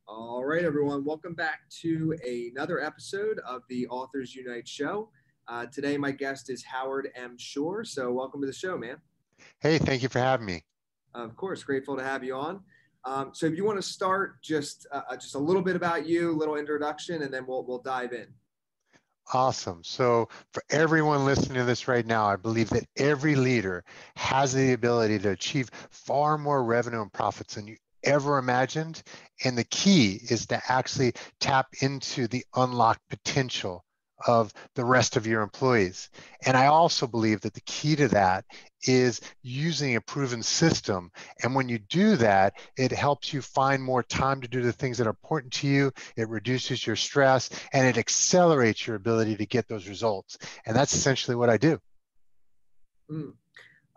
All right, everyone. Welcome back to another episode of the Authors Unite show. Today, my guest is Howard M. Shore. So, welcome to the show, man. Hey, thank you for having me. Of course, grateful to have you on. So, if you want to start, just a little bit about you, a little introduction, and then we'll dive in. Awesome. So for everyone listening to this right now, I believe that every leader has the ability to achieve far more revenue and profits than you ever imagined. And the key is to actually tap into the unlocked potential of the rest of your employees. And I also believe that the key to that is using a proven system. And when you do that, it helps you find more time to do the things that are important to you. It reduces your stress and it accelerates your ability to get those results. And that's essentially what I do. Mm.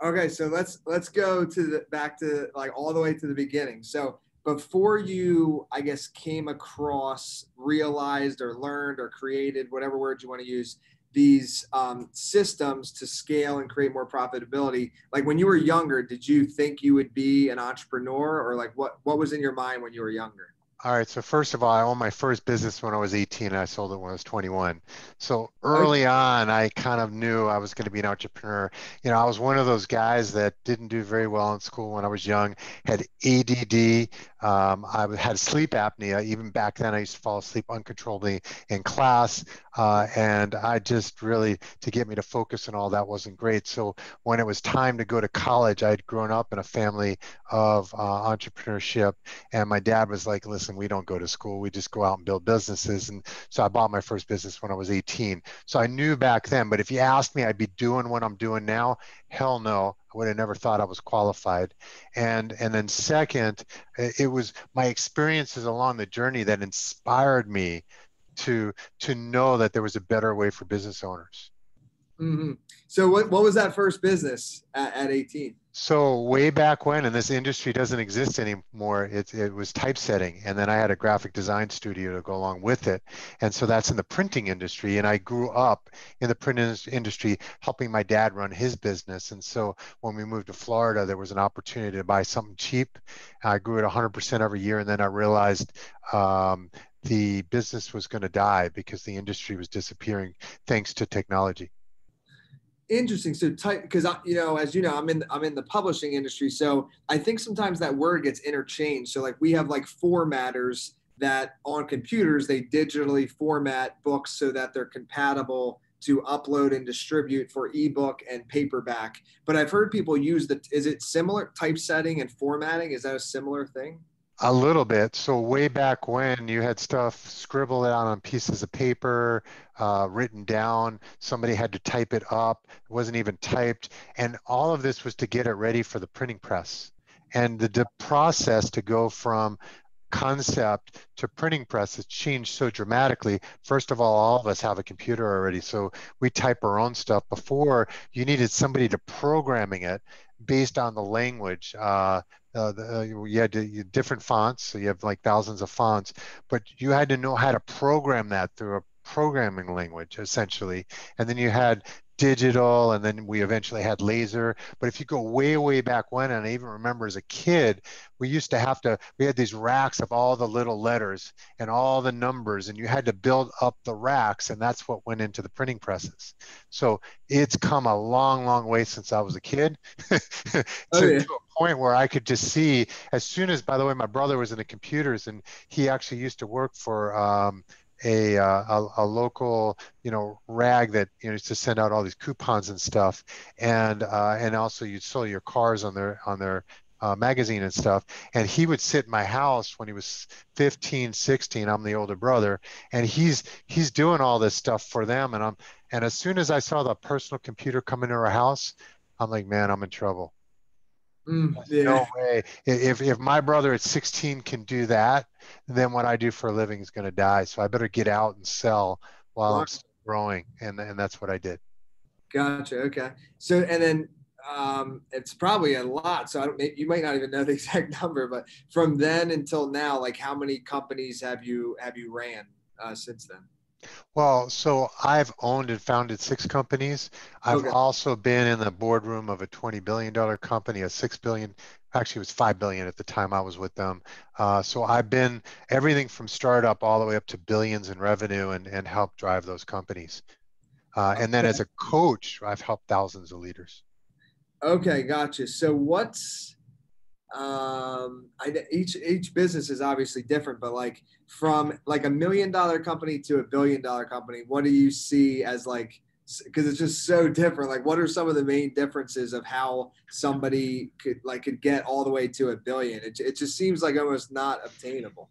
Okay, so let's go to the back to like all the way to the beginning. So before you, I guess, came across, realized, or learned, or created, whatever word you want to use, these systems to scale and create more profitability. Like when you were younger, did you think you would be an entrepreneur, or like what was in your mind when you were younger? All right. So first of all, I owned my first business when I was 18 and I sold it when I was 21. So Okay. early on, I kind of knew I was going to be an entrepreneur. I was one of those guys that didn't do very well in school when I was young, had ADD. I had sleep apnea. Even back then, I used to fall asleep uncontrollably in class. And I just really, to get me to focus and all that wasn't great. So when it was time to go to college, I had grown up in a family of entrepreneurship. And my dad was like, listen, we don't go to school. We just go out and build businesses. And so I bought my first business when I was 18. So I knew back then, but if you asked me, I'd be doing what I'm doing now. Hell no, I would have never thought I was qualified. And then second, it was my experiences along the journey that inspired me to know that there was a better way for business owners. Mm-hmm. So what was that first business at 18? So way back when, and this industry doesn't exist anymore, it was typesetting. And then I had a graphic design studio to go along with it. And so that's in the printing industry. And I grew up in the industry helping my dad run his business. And so when we moved to Florida, there was an opportunity to buy something cheap. I grew it 100% every year. And then I realized the business was going to die because the industry was disappearing thanks to technology. Interesting. So type because as you know, I'm in the publishing industry. So I think sometimes that word gets interchanged. So like we have like formatters that on computers they digitally format books so that they're compatible to upload and distribute for ebook and paperback. But I've heard people use is it similar typesetting and formatting? Is that a similar thing? A little bit. So way back when you had stuff scribbled out on pieces of paper, written down, somebody had to type it up, it wasn't even typed. And all of this was to get it ready for the printing press. And the process to go from concept to printing press has changed so dramatically. First of all of us have a computer already, so we type our own stuff. Before, you needed somebody to programming it based on the language. You had different fonts, so you have like thousands of fonts, but you had to know how to program that through a programming language, essentially. And then you had digital, and then we eventually had laser. But if you go way, way back when, and I even remember as a kid, we had these racks of all the little letters and all the numbers, and you had to build up the racks, and that's what went into the printing presses. So it's come a long, long way since I was a kid Oh to yeah. a point where I could just see as soon as, by the way, my brother was in the computers and he actually used to work for a local rag that used to send out all these coupons and stuff, and also you'd sell your cars on their magazine and stuff. And he would sit in my house when he was 15, 16. I'm the older brother, and he's doing all this stuff for them. And as soon as I saw the personal computer come into our house, I'm like, man, I'm in trouble. There's Yeah. no way. If my brother at 16 can do that, then what I do for a living is going to die. So I better get out and sell while Wow. I'm still growing. And that's what I did. Gotcha. Okay. So, and then it's probably a lot. So I don't. You might not even know the exact number, but from then until now, like how many companies have you ran since then? Well, so I've owned and founded 6 companies. I've Okay. also been in the boardroom of a $20 billion company, a Actually, it was 5 billion at the time I was with them. So I've been everything from startup all the way up to billions in revenue and helped drive those companies. And then as a coach, I've helped thousands of leaders. Okay, gotcha. So what's each business is obviously different, but like from like $1 million company to $1 billion company, what do you see as like, because it's just so different. Like, what are some of the main differences of how somebody could get all the way to a billion? It just seems like almost not obtainable.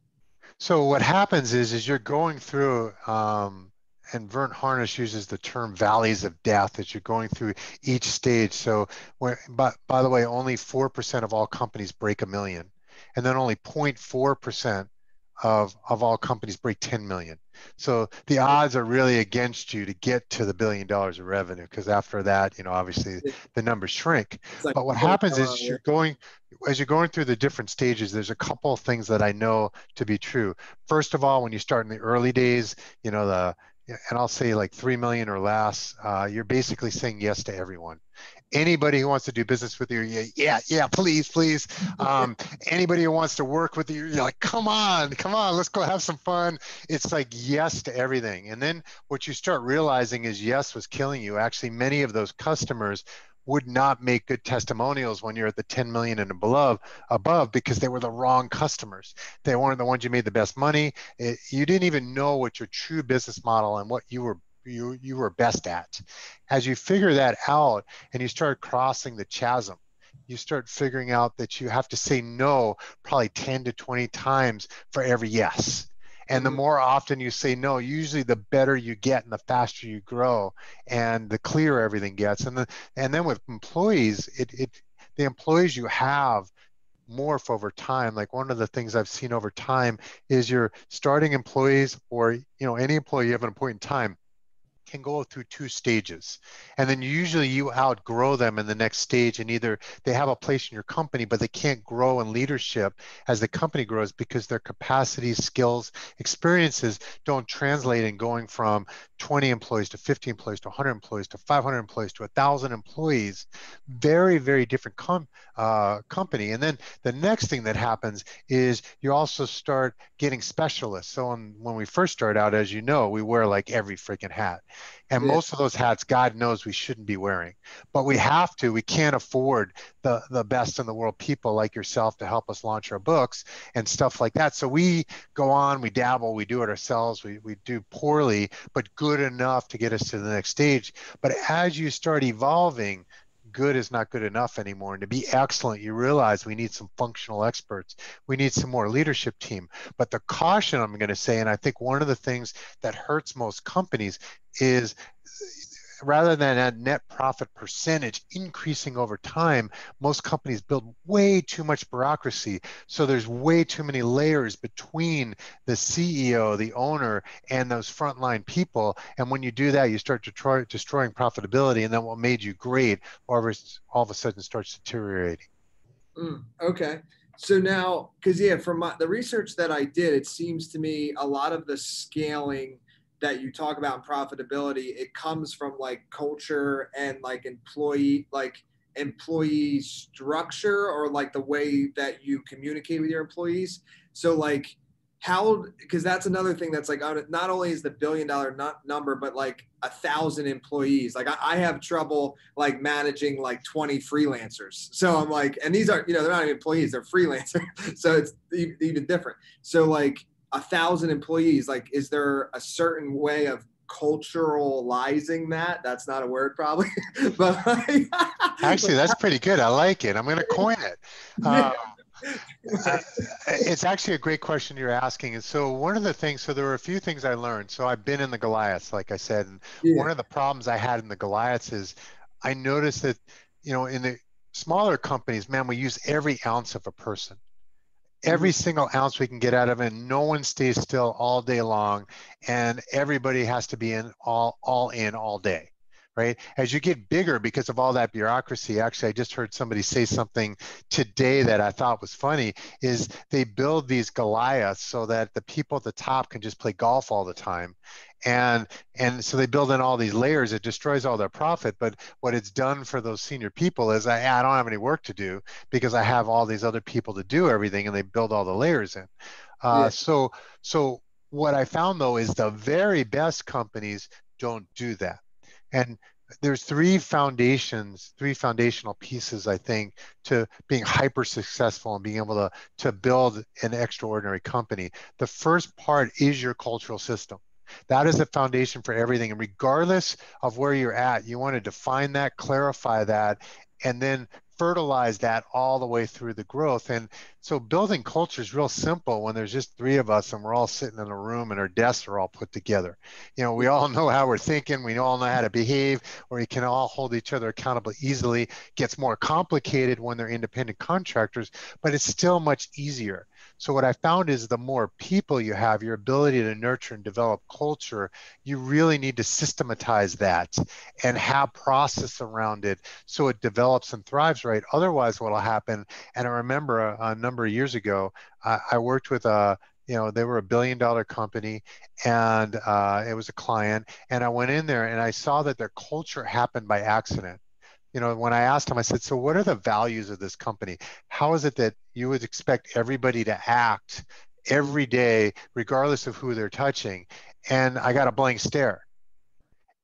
So what happens is you're going through, and Vern Harnish uses the term valleys of death as you're going through each stage. So, but by the way, only 4% of all companies break a million, and then only 0.4% of all companies break 10 million. So the odds are really against you to get to the $1 billion of revenue, because after that, obviously the numbers shrink. It's like, But what oh, happens is as you're going through the different stages, there's a couple of things that I know to be true. First of all, when you start in the early days, and I'll say like 3 million or less, you're basically saying yes to everyone. Anybody who wants to do business with you, yeah, please, please. Anybody who wants to work with you, you're like, come on, let's go have some fun. It's like yes to everything. And then what you start realizing is yes was killing you. Actually, many of those customers would not make good testimonials when you're at the 10 million and above because they were the wrong customers. They weren't the ones you made the best money. You didn't even know what your true business model and what you were best at. As you figure that out and you start crossing the chasm, you start figuring out that you have to say no probably 10 to 20 times for every yes. And the mhm. more often you say no, usually the better you get and the faster you grow and the clearer everything gets. And then with employees, the employees you have morph over time. Like one of the things I've seen over time is your starting employees or any employee you have at a point in time can go through two stages, and then usually you outgrow them in the next stage, and either they have a place in your company but they can't grow in leadership as the company grows because their capacities, skills, experiences don't translate in going from 20 employees to 50 employees to 100 employees to 500 employees to 1,000 employees. Very, very different company. And then the next thing that happens is you also start getting specialists. So when we first start out, as you know, we wear like every freaking hat. And Yeah. most of those hats, God knows we shouldn't be wearing. But we have to. We can't afford the best in the world people like yourself to help us launch our books and stuff like that. So we go on, we dabble, we do it ourselves. We do poorly, but good enough to get us to the next stage. But as you start evolving, good is not good enough anymore. And to be excellent, you realize we need some functional experts. We need some more leadership team. But the caution I'm going to say, and I think one of the things that hurts most companies is rather than a net profit percentage increasing over time, most companies build way too much bureaucracy. So there's way too many layers between the CEO, the owner, and those frontline people. And when you do that, you start destroying profitability. And then what made you great all of a sudden starts deteriorating. Okay. So now, because yeah, from the research that I did, it seems to me a lot of the scaling that you talk about in profitability, it comes from like culture and like employee structure or like the way that you communicate with your employees. So like how, because that's another thing that's like not only is the $1 billion number, but like 1,000 employees. Like I have trouble like managing like 20 freelancers. So I'm like, and these are, they're not even employees, they're freelancers. So it's even different. So like 1,000 employees, like, is there a certain way of culturalizing that? That's not a word probably, but like, Actually, that's pretty good. I like it. I'm going to coin it. yeah. Uh, it's actually a great question you're asking. And so one of the things, so there were a few things I learned. So I've been in the Goliaths, like I said, and Yeah. one of the problems I had in the Goliaths is I noticed that, in the smaller companies, man, we use every ounce of a person. Mhm. Every single ounce we can get out of it. No one stays still all day long, and everybody has to be in all in all day. right? As you get bigger because of all that bureaucracy, actually, I just heard somebody say something today that I thought was funny, is they build these Goliaths so that the people at the top can just play golf all the time. And so they build in all these layers. It destroys all their profit. But what it's done for those senior people is I don't have any work to do because I have all these other people to do everything, and they build all the layers in. Yeah. So what I found though is the very best companies don't do that. And there's three foundational pieces, I think, to being hyper successful and being able to build an extraordinary company. The first part is your cultural system. That is the foundation for everything. And regardless of where you're at, you want to define that, clarify that, and then fertilize that all the way through the growth. And so building culture is real simple when there's just three of us and we're all sitting in a room and our desks are all put together. We all know how we're thinking, we all know how to behave, or you can all hold each other accountable easily. It gets more complicated when they're independent contractors, but it's still much easier. So what I found is the more people you have, your ability to nurture and develop culture, you really need to systematize that and have process around it so it develops and thrives right. Otherwise, what will happen, and I remember a number of years ago, I worked with they were $1 billion company, and it was a client, and I went in there and I saw that their culture happened by accident. When I asked him, I said, so what are the values of this company? How is it that you would expect everybody to act every day, regardless of who they're touching? And I got a blank stare.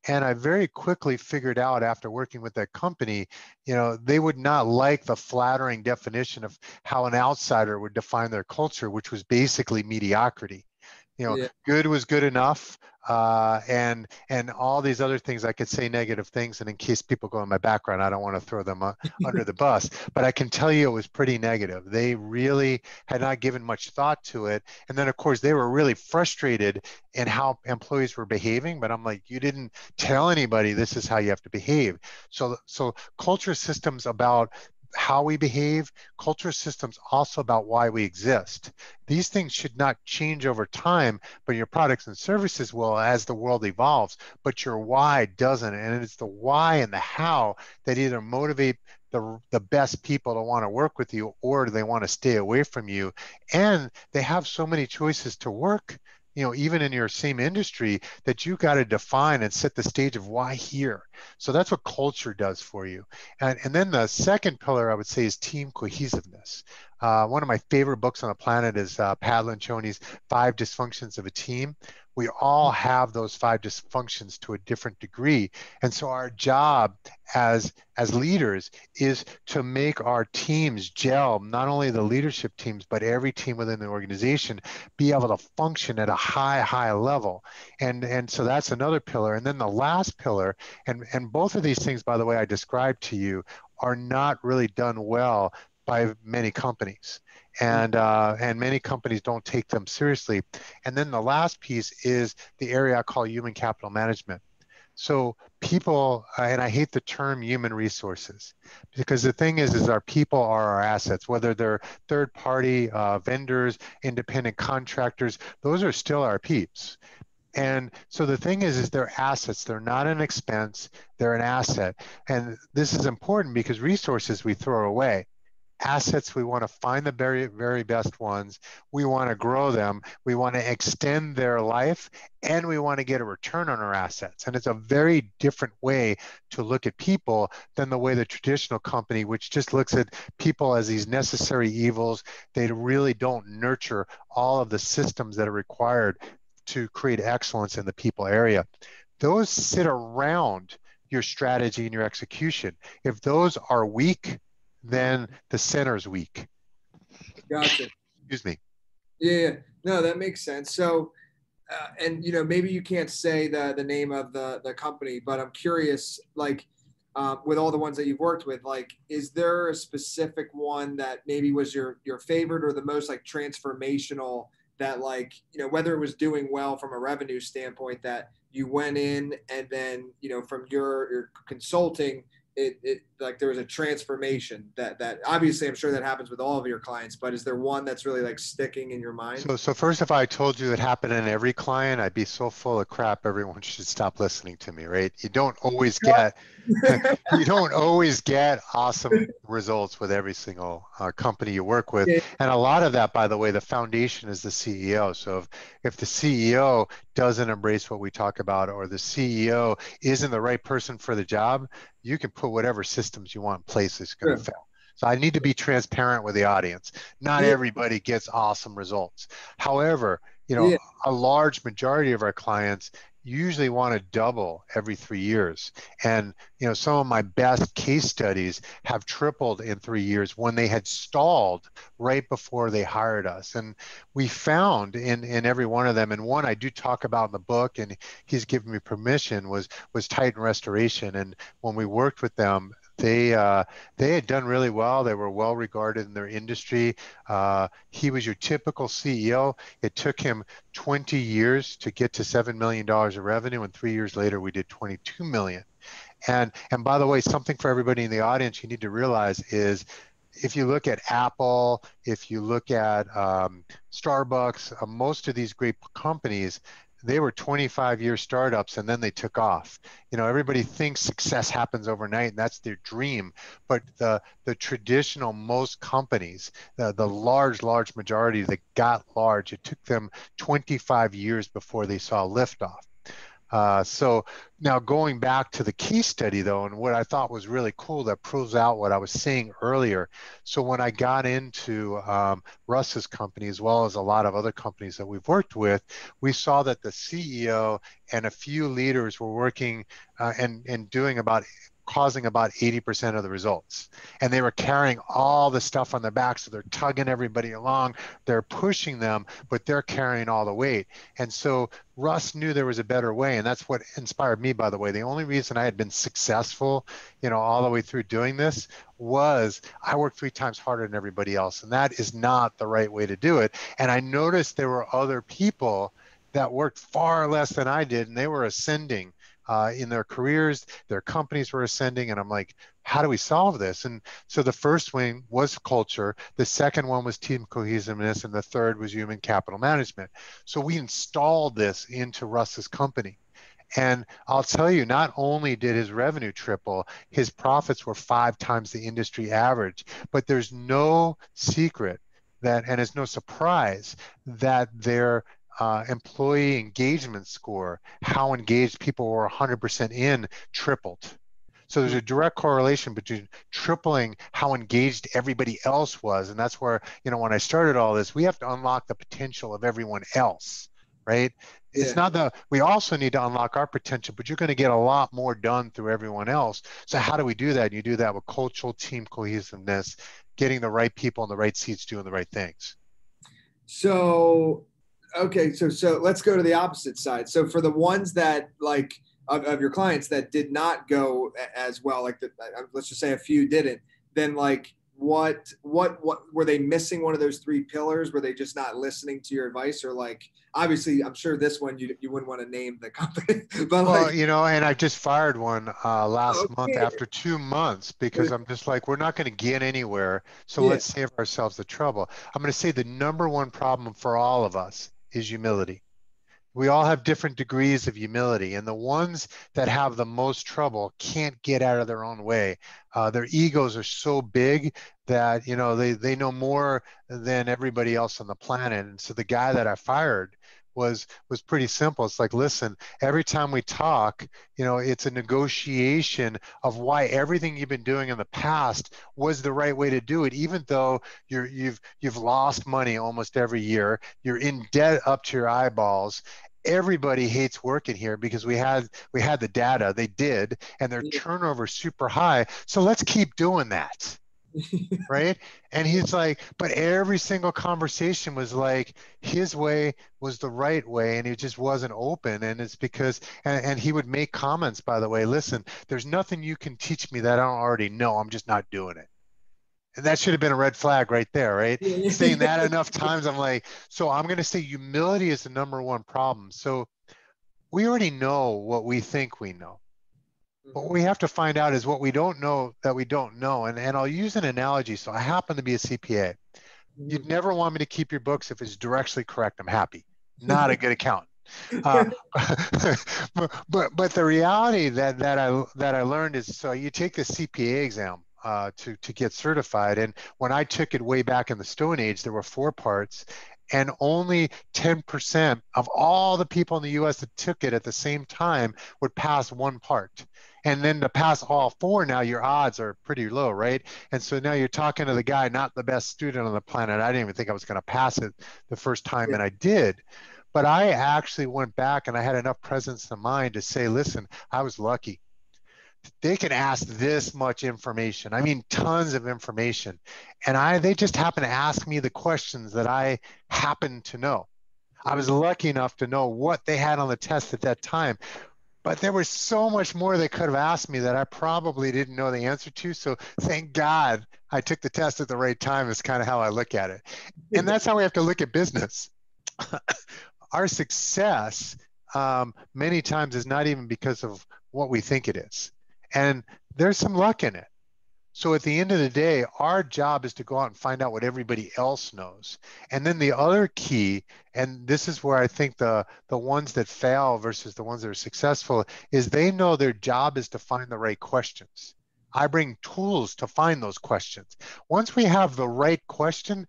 And I very quickly figured out after working with that company, they would not like the flattering definition of how an outsider would define their culture, which was basically mediocrity. Yeah. Good was good enough, and all these other things. I could say negative things, and in case people go in my background, I don't want to throw them under the bus. But I can tell you it was pretty negative. They really had not given much thought to it, and then of course they were really frustrated in how employees were behaving. But I'm like, you didn't tell anybody this is how you have to behave. So culture systems about how we behave, culture systems also about why we exist. These things should not change over time, but your products and services will as the world evolves, but your why doesn't. And it's the why and the how that either motivate the best people to want to work with you, or they want to stay away from you. And they have so many choices to work, even in your same industry, that you got to define and set the stage of why here. So that's what culture does for you. And then the second pillar I would say is team cohesiveness. One of my favorite books on the planet is Pat Lencioni's Five Dysfunctions of a Team. We all have those five dysfunctions to a different degree. And so our job as leaders is to make our teams gel, not only the leadership teams, but every team within the organization be able to function at a high level. And so that's another pillar. And then the last pillar, and both of these things, by the way, I described to you, are not really done well by many companies, and many companies don't take them seriously. And then the last piece is the area I call human capital management. So people, and I hate the term human resources, because the thing is our people are our assets, whether they're third party vendors, independent contractors, those are still our peeps. And so the thing is they're assets. They're not an expense. They're an asset. And this is important because resources we throw away. Assets, we want to find the very, very best ones. We want to grow them. We want to extend their life, and we want to get a return on our assets. And it's a very different way to look at people than the way the traditional company, which just looks at people as these necessary evils. They really don't nurture all of the systems that are required to create excellence in the people area. Those sit around your strategy and your execution. If those are weak, then the center's weak. Gotcha. Excuse me. Yeah. No, that makes sense. So, and maybe you can't say the name of the company, but I'm curious, like, with all the ones that you've worked with, like, is there a specific one that maybe was your favorite or the most like transformational, that, like, whether it was doing well from a revenue standpoint, that you went in and then from your consulting, it like there was a transformation that obviously I'm sure that happens with all of your clients, but is there one that's really like sticking in your mind? So first, if I told you it happened in every client, I'd be so full of crap, everyone should stop listening to me, right? You don't always get awesome results with every single company you work with. Yeah, And a lot of that, by the way, the foundation is the CEO. So if the CEO doesn't embrace what we talk about, or the CEO isn't the right person for the job, you can put whatever systems you want in place, it's going to true. fail. So I need to be transparent with the audience. Not Yeah, everybody gets awesome results. However, yeah, a large majority of our clients usually want to double every 3 years. And, some of my best case studies have tripled in 3 years when they had stalled right before they hired us. And we found in every one of them, and one I do talk about in the book, and he's given me permission, was Titan Restoration. And when we worked with them, they had done really well. They were well regarded in their industry. He was your typical CEO. It took him 20 years to get to $7 million of revenue, and 3 years later, we did 22 million. And by the way, something for everybody in the audience you need to realize is, if you look at Apple, if you look at Starbucks, most of these great companies, they were 25-year startups and then they took off. Everybody thinks success happens overnight and that's their dream. But the traditional most companies, the large majority that got large, it took them 25 years before they saw liftoff. So now going back to the case study though, and what I thought was really cool that proves out what I was saying earlier. So when I got into Russ's company, as well as a lot of other companies that we've worked with, we saw that the CEO and a few leaders were working and doing causing about 80% of the results. And they were carrying all the stuff on their back. So they're tugging everybody along, they're pushing them, but they're carrying all the weight. And so Russ knew there was a better way. And that's what inspired me, by the way. The only reason I had been successful, all the way through doing this was I worked 3 times harder than everybody else. And that is not the right way to do it. And I noticed there were other people that worked far less than I did, and they were ascending in their careers, their companies were ascending, and I'm like, how do we solve this? And so the first wing was culture, the second one was team cohesiveness, and the third was human capital management. So we installed this into Russ's company. And I'll tell you, not only did his revenue triple, his profits were 5 times the industry average. But there's no secret that, and it's no surprise that their employee engagement score, how engaged people were 100% in, tripled. So there's a direct correlation between tripling how engaged everybody else was. And that's where, when I started all this, we have to unlock the potential of everyone else, right? It's yeah. not that we also need to unlock our potential, but you're going to get a lot more done through everyone else. So how do we do that? And you do that with cultural team cohesiveness, getting the right people in the right seats, doing the right things. So okay, so let's go to the opposite side. So for the ones that like of your clients that did not go as well, like let's just say a few didn't, then like what were they missing one of those 3 pillars? Were they just not listening to your advice? Or like obviously I'm sure this one you wouldn't want to name the company, but like Well, and I just fired one last month okay, after 2 months because I'm just like, we're not going to get anywhere. So yeah, let's save ourselves the trouble. I'm going to say the number one problem for all of us is humility. We all have different degrees of humility, and the ones that have the most trouble can't get out of their own way. Their egos are so big that they know more than everybody else on the planet. And so the guy that I fired was pretty simple. It's like, listen, every time we talk, it's a negotiation of why everything you've been doing in the past was the right way to do it, even though you've lost money almost every year, you're in debt up to your eyeballs. Everybody hates working here because we had the data, they did, and their yeah, turnover is super high. So let's keep doing that, right? And he's like, but every single conversation was like his way was the right way, and he just wasn't open. And it's because, and he would make comments, by the way, listen, there's nothing you can teach me that I don't already know. I'm just not doing it. And that should have been a red flag right there, right? Saying yeah. that enough times, I'm like, so I'm going to say humility is the number one problem. So we already know what we think we know. What Hmm. we have to find out is what we don't know that we don't know. And I'll use an analogy. So I happen to be a CPA. You'd Hmm. never want me to keep your books if it's directly correct. I'm happy. Not a good accountant. Uh, but the reality that I learned is, so you take the CPA exam to get certified, and when I took it way back in the Stone Age, there were 4 parts, and only 10% of all the people in the U.S. that took it at the same time would pass 1 part. And then to pass all 4, now your odds are pretty low, right? And so now you're talking to the guy, not the best student on the planet. I didn't even think I was going to pass it the first time, Yeah. and I did. But I actually went back and I had enough presence of mind to say, listen, I was lucky. They can ask this much information. I mean, tons of information. And they just happen to ask me the questions that I happen to know. I was Mm. lucky enough to know what they had on the test at that time. But there was so much more they could have asked me that I probably didn't know the answer to. So thank God I took the test at the right time, is kind of how I look at it. And that's how we have to look at business. Our success many times is not even because of what we think it is. And there's some luck in it. So at the end of the day, our job is to go out and find out what everybody else knows. And then the other key, and this is where I think the ones that fail versus the ones that are successful, is they know their job is to find the right questions. I bring tools to find those questions. Once we have the right question,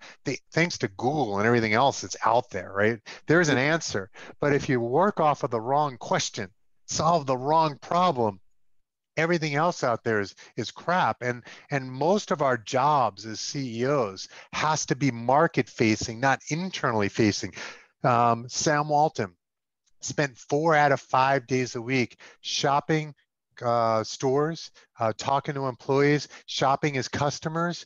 thanks to Google and everything else that's out there, right? There's Yeah. an answer. But if you work off of the wrong question, solve the wrong problem, everything else out there is crap. And most of our jobs as CEOs has to be market facing, not internally facing. Sam Walton spent 4 out of 5 days a week shopping stores, talking to employees, shopping his customers.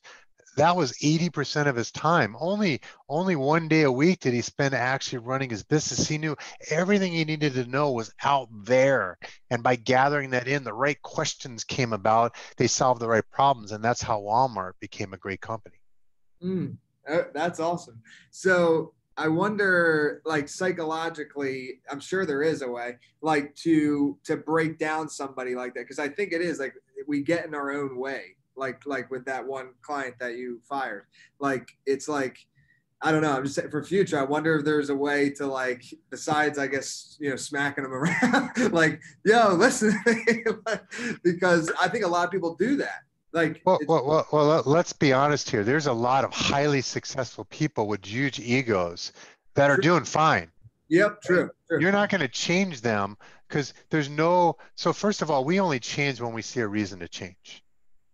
That was 80% of his time. Only 1 day a week did he spend actually running his business. He knew everything he needed to know was out there. And by gathering that in, the right questions came about. They solved the right problems. And that's how Walmart became a great company. Mm. That's awesome. So I wonder, like psychologically, I'm sure there is a way, like to break down somebody like that, because I think it is like we get in our own way, like with that one client that you fired. Like it's like I don't know. I'm just saying for future. I wonder if there's a way to like, besides, I guess, smacking them around, like, yo, listen, because I think a lot of people do that. Like, it's Well, let's be honest here. There's a lot of highly successful people with huge egos that are true. doing fine. Yep, Right? true, true. You're not going to change them because there's no. So first of all, we only change when we see a reason to change.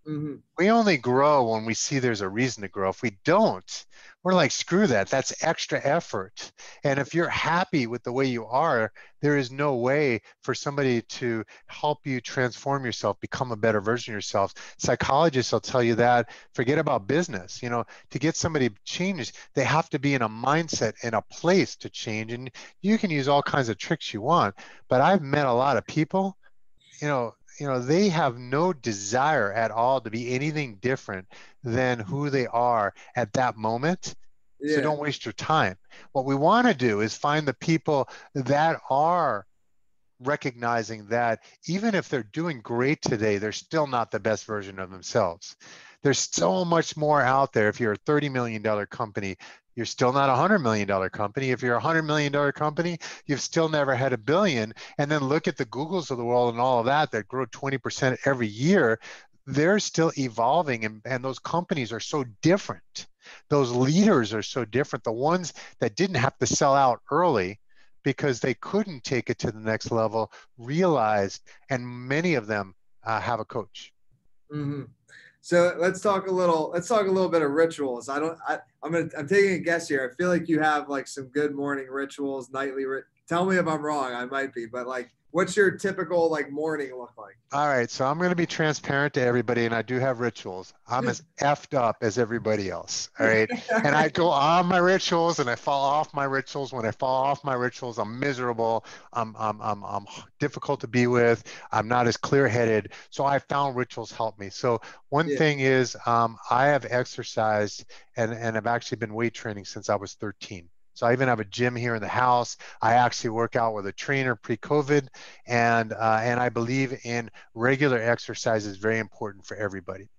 Hmm. We only grow when we see there's a reason to grow. If we don't, we're like, screw that. That's extra effort. And if you're happy with the way you are, there is no way for somebody to help you transform yourself, become a better version of yourself. Psychologists will tell you that. Forget about business. To get somebody changed, they have to be in a mindset and a place to change. And you can use all kinds of tricks you want. But I've met a lot of people, they have no desire at all to be anything different than who they are at that moment. So Yeah. don't waste your time. What we want to do is find the people that are recognizing that even if they're doing great today, they're still not the best version of themselves. There's so much more out there. If you're a $30 million company, you're still not a $100 million company. If you're a $100 million company, you've still never had a billion. And then look at the Googles of the world and all of that grow 20% every year. They're still evolving, and those companies are so different. Those leaders are so different. The ones that didn't have to sell out early because they couldn't take it to the next level, realized, and many of them have a coach. Hmm. So let's talk a little bit of rituals. I don't I, I'm taking a guess here. I feel like you have like some good morning rituals, nightly tell me if I'm wrong. I might be, but like what's your typical like morning look like? All right, so I'm going to be transparent to everybody, and I do have rituals. I'm as effed up as everybody else. All right, and I go on my rituals, and I fall off my rituals. When I fall off my rituals, I'm miserable. I'm difficult to be with. I'm not as clear-headed. So I found rituals help me. So one Yeah. thing is, I have exercised and have actually been weight training since I was 13. So I even have a gym here in the house. I actually work out with a trainer pre-COVID, and I believe in regular exercise is very important for everybody.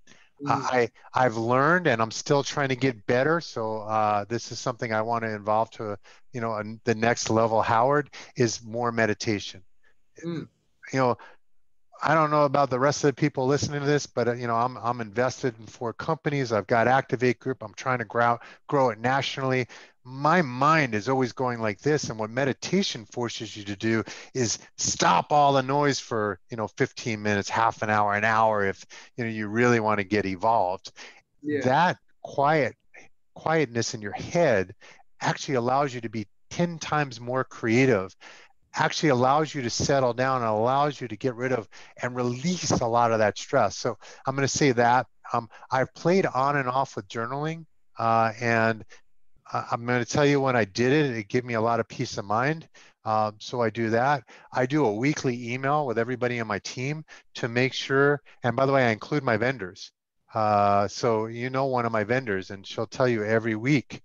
Mm, I've learned, and I'm still trying to get better. So this is something I want to involve to, the next level. Howard, is more meditation. mm, You know, I don't know about the rest of the people listening to this, but I'm invested in 4 companies. I've got Activate Group. I'm trying to grow it nationally. My mind is always going like this, and what meditation forces you to do is stop all the noise for 15 minutes, half an hour, if you really want to get evolved. yeah. That quietness in your head actually allows you to be 10 times more creative, actually allows you to settle down and allows you to get rid of and release a lot of that stress. So I'm going to say that I've played on and off with journaling, and I'm going to tell you when I did it, it gave me a lot of peace of mind. So I do that. I do a weekly email with everybody on my team to make sure. And by the way, I include my vendors. So one of my vendors, and she'll tell you every week.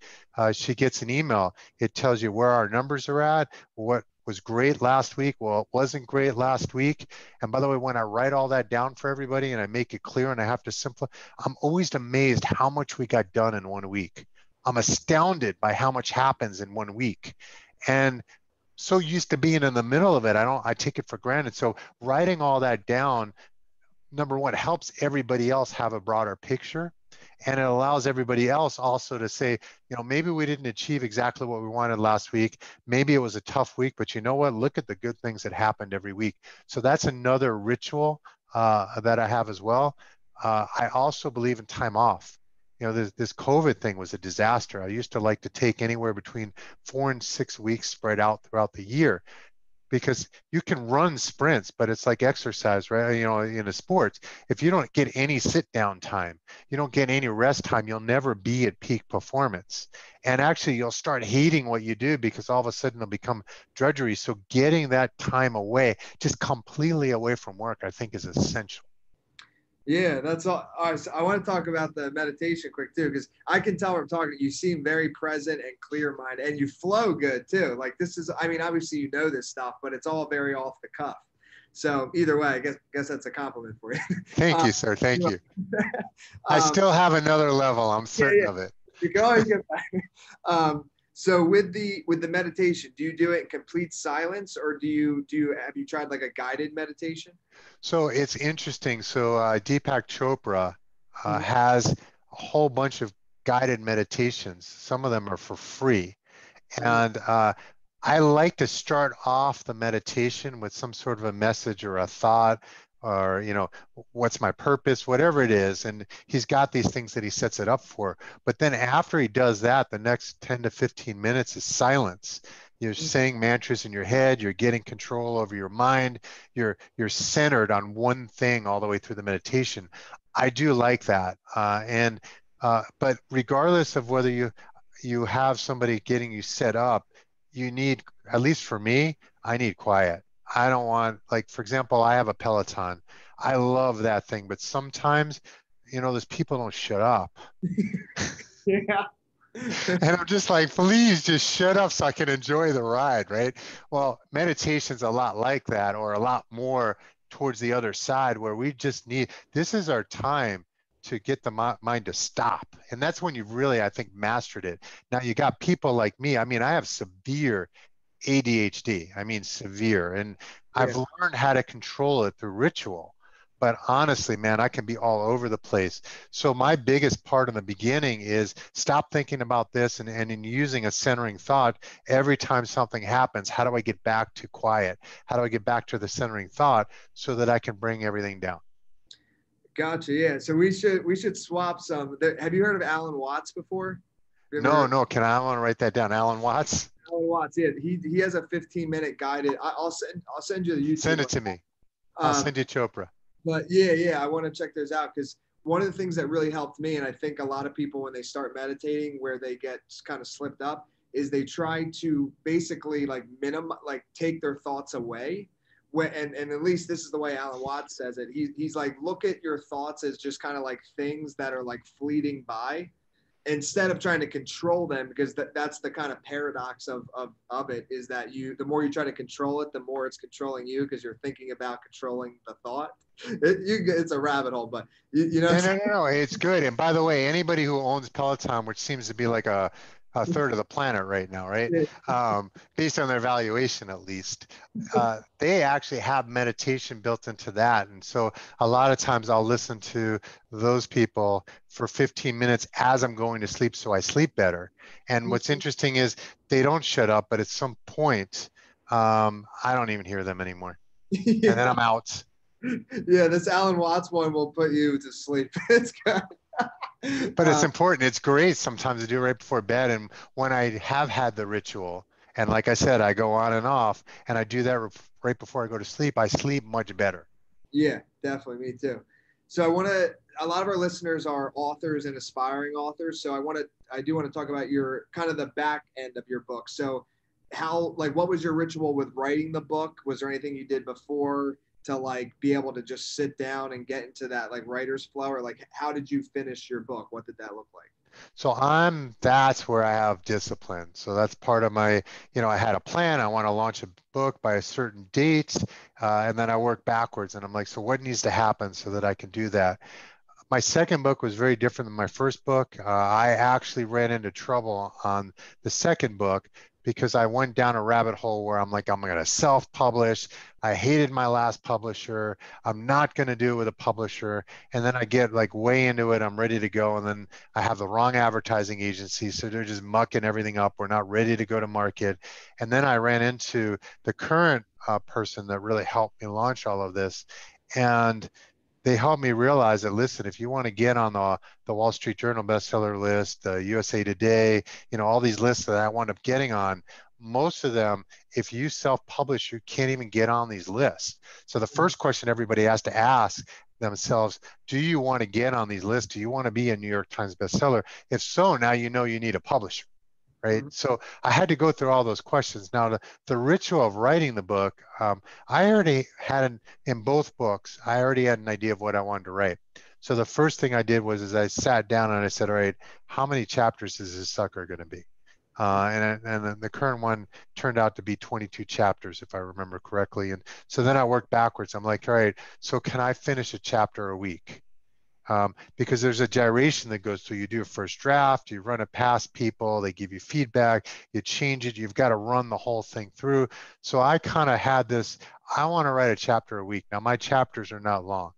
She gets an email. It tells you where our numbers are at, what was great last week, well, it wasn't great last week. And by the way, when I write all that down for everybody and I make it clear and I have to simplify, I'm always amazed how much we got done in one week. I'm astounded by how much happens in one week. And so used to being in the middle of it, I take it for granted. So writing all that down, number one, helps everybody else have a broader picture. And it allows everybody else also to say, maybe we didn't achieve exactly what we wanted last week. Maybe it was a tough week, but you know what? Look at the good things that happened every week. So that's another ritual that I have as well. I also believe in time off. This COVID thing was a disaster. I used to like to take anywhere between 4 and 6 weeks spread out throughout the year, because you can run sprints, but it's like exercise, right? In a sports, if you don't get any sit down time, you don't get any rest time, you'll never be at peak performance. And actually, you'll start hating what you do because all of a sudden it'll become drudgery. So getting that time away, just completely away from work, I think is essential. Yeah, that's all right. So I want to talk about the meditation quick too, because I can tell we're talking. You seem very present and clear minded, and you flow good too. Like this is, I mean, obviously you know this stuff, but it's all very off the cuff. So either way, I guess that's a compliment for you. Thank um, you, sir. Thank you. I um, still have another level. I'm yeah, certain yeah, of it. you can always get back. So with the meditation, do you do it in complete silence, or do you have you tried like a guided meditation? So it's interesting. So Deepak Chopra Mhm. has a whole bunch of guided meditations. Some of them are for free. Mhm. And I like to start off the meditation with some sort of a message or a thought, or, what's my purpose, whatever it is. And he's got these things that he sets it up for. But then after he does that, the next 10 to 15 minutes is silence. You're saying mantras in your head, you're getting control over your mind, you're centered on one thing all the way through the meditation. I do like that. But regardless of whether you have somebody getting you set up, you need, at least for me, I need quiet. I don't want, like, for example, I have a Peloton. I love that thing, but sometimes, those people don't shut up. Yeah. And I'm just like, please just shut up so I can enjoy the ride, right? Well, meditation's a lot like that, or a lot more towards the other side, where we just need, this is our time to get the mind to stop. And that's when you've really, I think, mastered it. Now you got people like me. I mean, I have severe ADHD. I mean, severe. And Yeah. I've learned how to control it through ritual. But honestly, man, I can be all over the place. So my biggest part in the beginning is stop thinking about this, and in using a centering thought every time something happens, how do I get back to quiet? How do I get back to the centering thought so that I can bring everything down? Gotcha. Yeah. So we should swap some. Have you heard of Alan Watts before? Have you ever No, heard no, I want to write that down. Alan Watts, of Alan Watts? Yeah. He has a 15-minute guided. I'll send you the send YouTube. it to me. I'll Um, send you Chopra. but yeah, I want to check those out because one of the things that really helped me, and I think a lot of people when they start meditating, where they get kind of slipped up, is they try to basically like like take their thoughts away. And at least this is the way Alan Watts says it. He's like, look at your thoughts as just kind of like things that are like fleeting by, instead of trying to control them, because that's the kind of paradox of it, is that the more you try to control it, the more it's controlling you, because you're thinking about controlling the thought. It's a rabbit hole, but you know. No, no, no, no. It's good. And by the way, anybody who owns Peloton, which seems to be like a third of the planet right now, right? Based on their valuation, at least, they actually have meditation built into that. And so a lot of times I'll listen to those people for 15 minutes as I'm going to sleep, so I sleep better. And what's interesting is they don't shut up, but at some point, I don't even hear them anymore. And then Yeah. I'm out. Yeah, this Alan Watts one will put you to sleep. It's good. But it's important. It's great sometimes to do right before bed. And when I have had the ritual, and like I said, I go on and off, and I do that right before I go to sleep, I sleep much better. Yeah, definitely. Me too. So a lot of our listeners are authors and aspiring authors. So I do want to talk about your kind of the back end of your book. So what was your ritual with writing the book? Was there anything you did before to like be able to just sit down and get into that like writer's flow, or like how did you finish your book? What did that look like? So that's where I have discipline. So that's part of my, I had a plan. I want to launch a book by a certain date. And then I work backwards and I'm like, so what needs to happen so that I can do that? My second book was very different than my first book. I actually ran into trouble on the second book because I went down a rabbit hole where I'm like, I'm going to self-publish. I hated my last publisher. I'm not going to do it with a publisher. And then I get like way into it. I'm ready to go. And then I have the wrong advertising agency. So they're just mucking everything up. We're not ready to go to market. And then I ran into the current person that really helped me launch all of this. And they helped me realize that, listen, if you want to get on the Wall Street Journal bestseller list, the USA Today, all these lists that I wound up getting on, most of them, if you self-publish, you can't even get on these lists. So the first question everybody has to ask themselves, do you want to get on these lists? Do you want to be a New York Times bestseller? If so, now you know you need a publisher. Right. Mhm. So I had to go through all those questions. Now, the ritual of writing the book, I already had in both books, I already had an idea of what I wanted to write. So the first thing I did is I sat down and I said, all right, how many chapters is this sucker going to be? And then the current one turned out to be 22 chapters, if I remember correctly. And so then I worked backwards. I'm like, all right, so can I finish a chapter a week? Because there's a gyration that goes through. You do a first draft, you run it past people, they give you feedback, you change it, you've got to run the whole thing through. So I kind of had this, I want to write a chapter a week. Now my chapters are not long.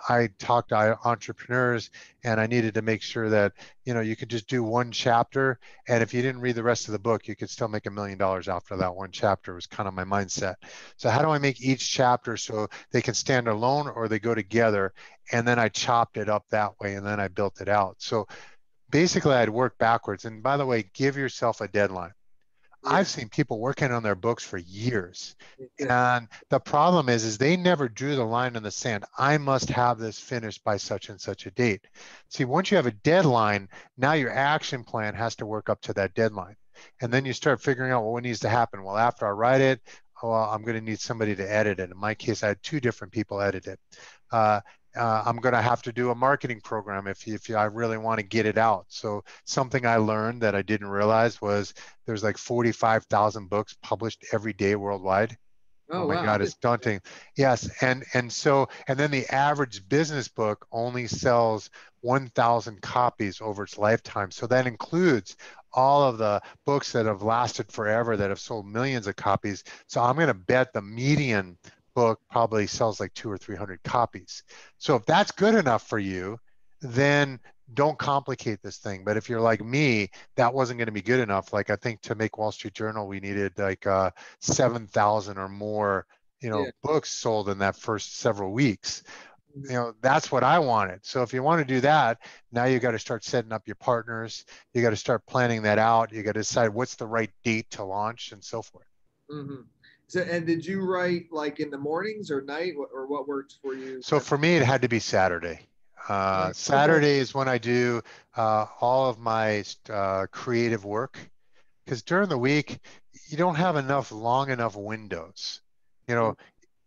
I talked to entrepreneurs and I needed to make sure that, you could just do one chapter. And if you didn't read the rest of the book, you could still make $1 million after that one chapter was kind of my mindset. So how do I make each chapter so they can stand alone or they go together? And then I chopped it up that way and then I built it out. So basically I'd work backwards. And by the way, give yourself a deadline. Yeah. I've seen people working on their books for years. Yeah. And the problem is they never drew the line in the sand. I must have this finished by such and such a date. See, once you have a deadline, now your action plan has to work up to that deadline. And then you start figuring out, well, what needs to happen? Well, after I write it, well, I'm going to need somebody to edit it. In my case, I had 2 different people edit it. Uh, I'm going to have to do a marketing program if I really want to get it out. So something I learned that I didn't realize was there's like 45,000 books published every day worldwide. Oh Oh my wow. God, it's daunting. Yes, and then the average business book only sells 1,000 copies over its lifetime. So that includes all of the books that have lasted forever that have sold millions of copies. So I'm going to bet the median book probably sells like 200 or 300 copies. So if that's good enough for you, then don't complicate this thing. But if you're like me, that wasn't going to be good enough. Like I think to make Wall Street Journal, we needed like 7,000 or more, Yeah. books sold in that first several weeks. Mhm. That's what I wanted. So if you want to do that, now you got to start setting up your partners. You got to start planning that out. You got to decide what's the right date to launch and so forth. Mhm. So, and did you write like in the mornings or night, or what works for you? So for me, it had to be Saturday. Okay. Saturday is when I do all of my creative work because during the week, you don't have long enough windows. You know,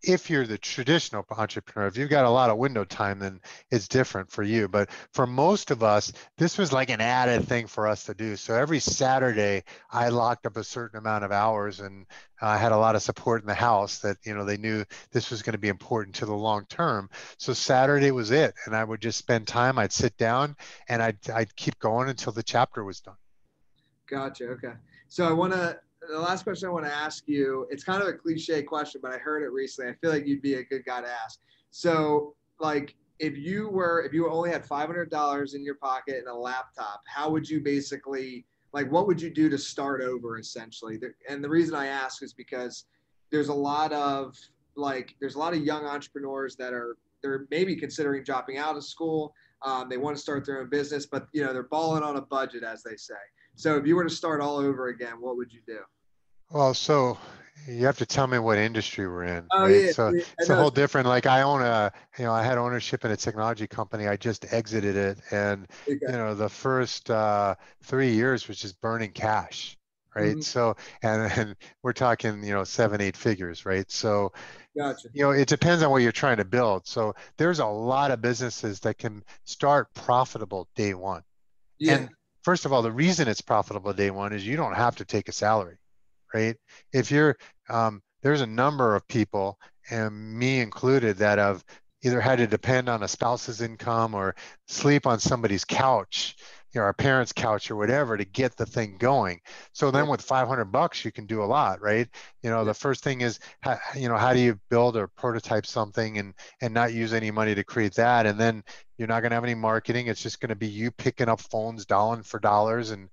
if you're the traditional entrepreneur. If you've got a lot of window time, then it's different for you. But for most of us, this was like an added thing for us to do. So every Saturday, I locked up a certain amount of hours, and I had a lot of support in the house that, they knew this was going to be important to the long term. So Saturday was it. And I would just spend time, I'd sit down, and I'd keep going until the chapter was done. Gotcha. Okay. So the last question I want to ask you, it's kind of a cliche question, but I heard it recently. I feel like you'd be a good guy to ask. So, like, if you only had $500 in your pocket and a laptop, how would you basically, like, what would you do to start over essentially? And the reason I ask is because there's a lot of, there's a lot of young entrepreneurs that they're maybe considering dropping out of school. They want to start their own business, but, they're balling on a budget, as they say. So if you were to start all over again, what would you do? Well, so you have to tell me what industry we're in, Oh right? yeah, So yeah, I it's a know. whole different, like I own I had ownership in a technology company. I just exited it. And, Okay. the first 3 years was just burning cash, right? Mm-hmm. So, and we're talking, 7, 8 figures, right? So, Gotcha. it depends on what you're trying to build. So there's a lot of businesses that can start profitable day one. Yeah. And first of all, the reason it's profitable day one is you don't have to take a salary, right? If you're, there's a number of people, and me included, that have either had to depend on a spouse's income or sleep on somebody's couch, our parents' couch or whatever, to get the thing going. So Yeah. then with $500, you can do a lot, right? Yeah. The first thing is, how do you build or prototype something and not use any money to create that? And then you're not going to have any marketing. It's just going to be you picking up phones, dollar for dollars, and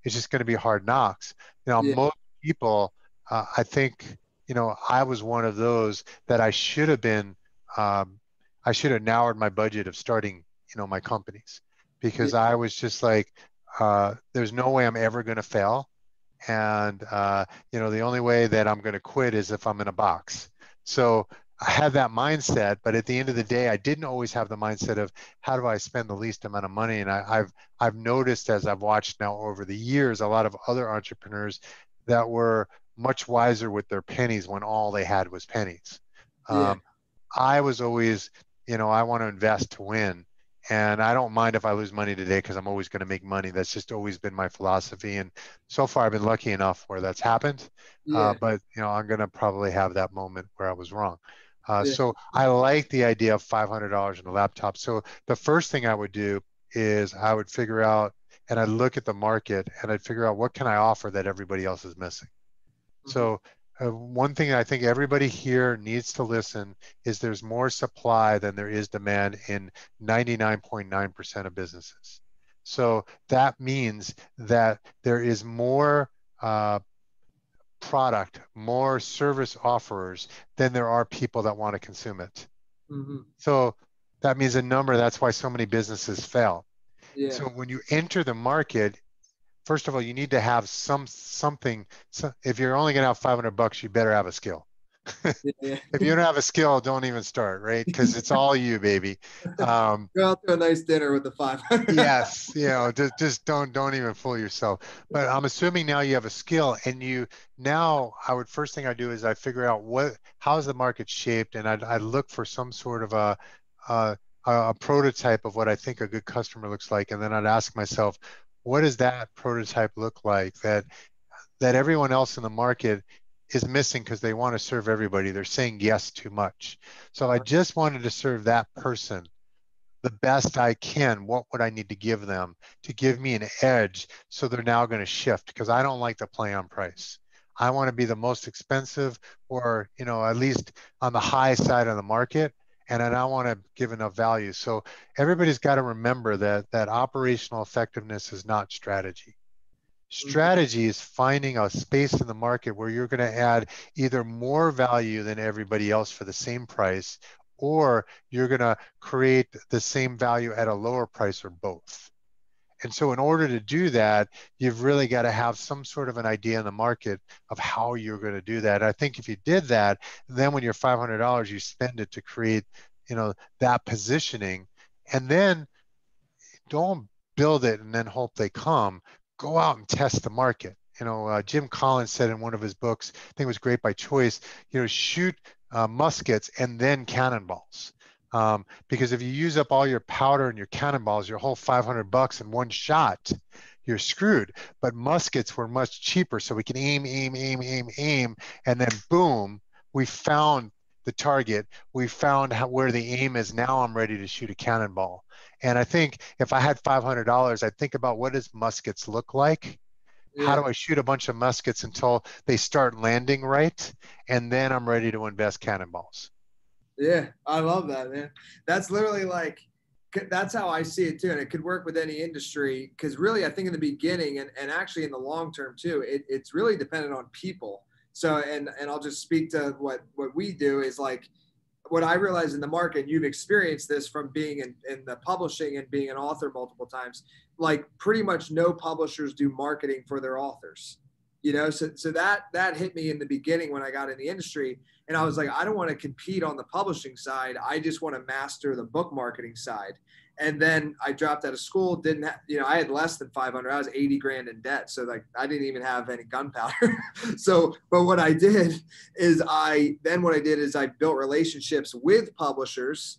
it's just going to be hard knocks. Yeah. Most people, I think, I was one of those that um, I should have narrowed my budget of starting, my companies, Yeah. because I was just like, there's no way I'm ever going to fail. And, the only way that I'm going to quit is if I'm in a box. So I had that mindset, but at the end of the day, I didn't always have the mindset of how do I spend the least amount of money. And I've noticed, as I've watched now over the years, a lot of other entrepreneurs that were much wiser with their pennies when all they had was pennies. Yeah. Um, I was always, I want to invest to win. And I don't mind if I lose money today because I'm always going to make money. That's just always been my philosophy. And so far, I've been lucky enough where that's happened. Yeah. But, I'm going to probably have that moment where I was wrong. Yeah. So I like the idea of $500 in a laptop. So the first thing I would do is I would figure out, and I'd look at the market and I'd figure out what can I offer that everybody else is missing. Mm-hmm. So one thing I think everybody here needs to listen is there's more supply than there is demand in 99.9% of businesses. So that means that there is more product, more service offerers than there are people that want to consume it. Mm-hmm. So that means a number, that's why so many businesses fail. Yeah. So when you enter the market, first of all, you need to have something. So if you're only going to have $500, you better have a skill. Yeah. If you don't have a skill, don't even start, right? Because it's all you, baby. Um, Go out to a nice dinner with the 500. yes, just don't even fool yourself. But I'm assuming now you have a skill, and now I would first thing I do is I figure out how's the market shaped, and I'd look for some sort of a a prototype of what I think a good customer looks like, and then I'd ask myself, what does that prototype look like that everyone else in the market is missing because they want to serve everybody. They're saying yes too much. So I just wanted to serve that person the best I can. What would I need to give them to give me an edge? So they're now going to shift because I don't like to play on price. I want to be the most expensive or, at least on the high side of the market. And then I want to give enough value. So everybody's got to remember that operational effectiveness is not strategy. Mm-hmm. Strategy is finding a space in the market where you're going to add either more value than everybody else for the same price, or you're going to create the same value at a lower price, or both. And so in order to do that, you've really got to have some sort of an idea in the market of how you're going to do that. I think if you did that, then when you're $500, you spend it to create, that positioning. And then don't build it and then hope they come. Go out and test the market. Jim Collins said in one of his books, I think it was Great by Choice, shoot muskets and then cannonballs. Because if you use up all your powder and your cannonballs, your whole $500 in one shot, you're screwed. But muskets were much cheaper, so we can aim, aim, aim, aim, aim, and then boom, we found the target. We found where the aim is. Now I'm ready to shoot a cannonball. And I think if I had $500, I'd think about what does muskets look like? How Yeah. do I shoot a bunch of muskets until they start landing right? And then I'm ready to invest cannonballs. Yeah, I love that, man. That's literally like, that's how I see it too. And it could work with any industry because really, I think in the beginning and actually in the long term too, it's really dependent on people. So, and I'll just speak to what we do is like, what I realize in the market, and you've experienced this from being in the publishing and being an author multiple times, like pretty much no publishers do marketing for their authors. So that hit me in the beginning when I got in the industry. And I was like, I don't want to compete on the publishing side. I just want to master the book marketing side. And then I dropped out of school, didn't have, I had less than 500. I was 80 grand in debt. So like, I didn't even have any gunpowder. But what I did is I built relationships with publishers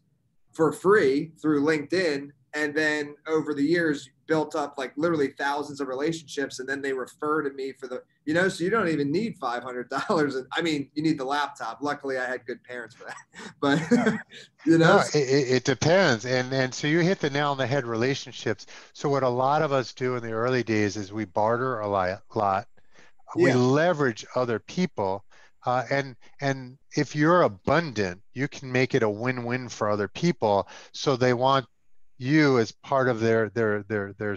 for free through LinkedIn. And then over the years, built up like literally thousands of relationships. And then they refer to me for so you don't even need $500. And I mean, you need the laptop. Luckily, I had good parents for that. But, No, it depends. And so you hit the nail on the head, relationships. So what a lot of us do in the early days is we barter a lot. We yeah, leverage other people. And if you're abundant, you can make it a win-win for other people. So they want you as part of their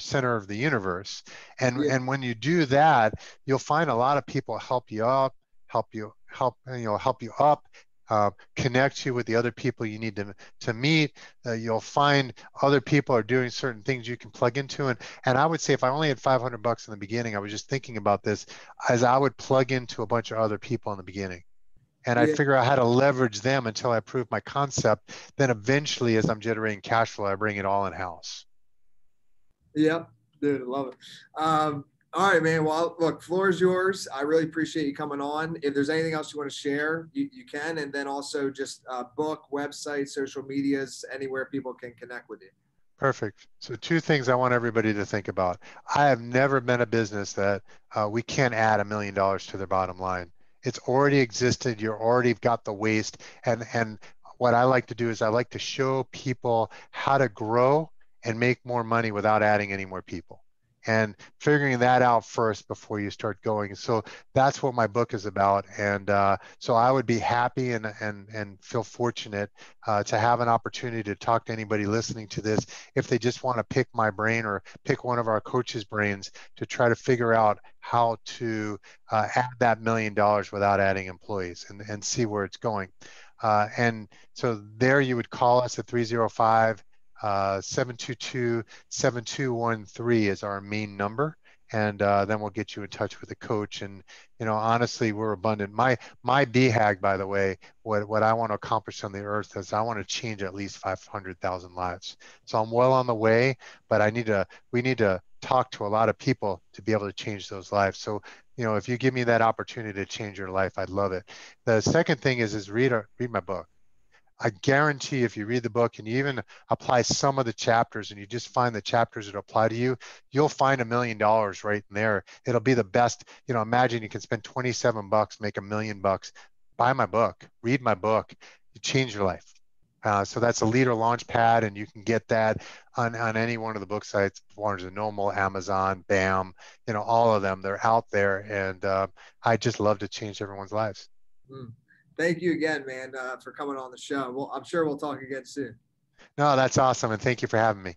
center of the universe. yeah, And when you do that, you'll find a lot of people help you up, help you up, connect you with the other people you need to meet. You'll find other people are doing certain things you can plug into. And I would say if I only had $500 in the beginning, I was just thinking about this as I would plug into a bunch of other people in the beginning. And I'd yeah, figure out how to leverage them until I prove my concept. Then eventually, as I'm generating cash flow, I bring it all in house. yeah. Dude, I love it. All right, man. Well, look, floor is yours. I really appreciate you coming on. If there's anything else you want to share, you can. And then also just book, website, social medias, anywhere people can connect with you. Perfect. So two things I want everybody to think about. I have never been a business that we can't add $1 million to their bottom line. It's already existed. You're already got the waste. And what I like to do is I like to show people how to grow and make more money without adding any more people. And figuring that out first before you start going. So that's what my book is about. And so I would be happy and feel fortunate to have an opportunity to talk to anybody listening to this if they just want to pick my brain or pick one of our coaches' brains to try to figure out how to add that $1 million without adding employees and see where it's going. And so there you would call us at 305 722 7213 is our main number. And then we'll get you in touch with a coach. And honestly, we're abundant. My BHAG, by the way, what I want to accomplish on the earth is I want to change at least 500,000 lives. So I'm well on the way, but we need to talk to a lot of people to be able to change those lives. So if you give me that opportunity to change your life, I'd love it. The second thing is read my book. I guarantee if you read the book and you even apply some of the chapters and you just find the chapters that apply to you, you'll find $1 million right in there. It'll be the best. Imagine you can spend $27, make $1 million. Buy my book, read my book, you change your life. So that's a Leader Launchpad, and you can get that on any one of the book sites, Barnes and Noble, Amazon, BAM, all of them. They're out there, and I just love to change everyone's lives. Mm. Thank you again, man, for coming on the show. Well, I'm sure we'll talk again soon. No, that's awesome, and thank you for having me.